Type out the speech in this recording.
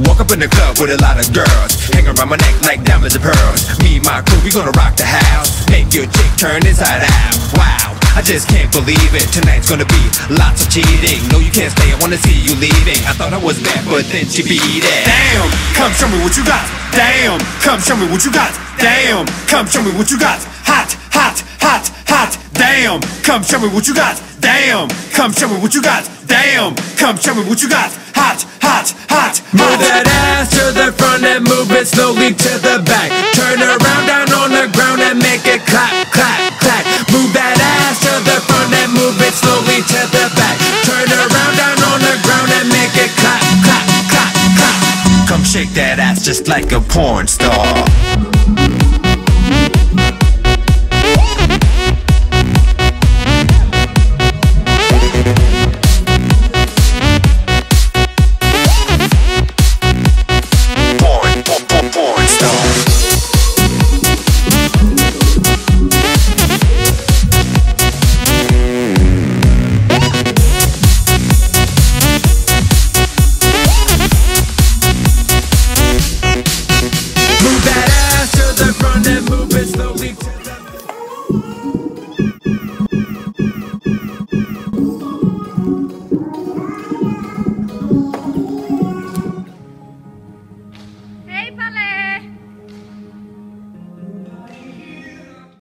Walk up in the club with a lot of girls, hang around my neck like diamonds and pearls. Me and my crew, we gonna rock the house, make your chick turn inside out. Wow, I just can't believe it. Tonight's gonna be lots of cheating. No, you can't stay, I wanna see you leaving. I thought I was bad, but then she beat it. Damn, come show me what you got. Damn, come show me what you got. Damn, come show me what you got. Hot, hot, hot, hot. Damn, come show me what you got. Damn, come show me what you got. Damn, come show me what you got. Hot, hot, hot. Move that ass to the front and move it slowly to the back. Turn around down on the ground and make it clap, clap, clap. Move that ass to the front and move it slowly to the back. Turn around down on the ground and make it clap, clap, clap, clap. Come shake that ass just like a porn star.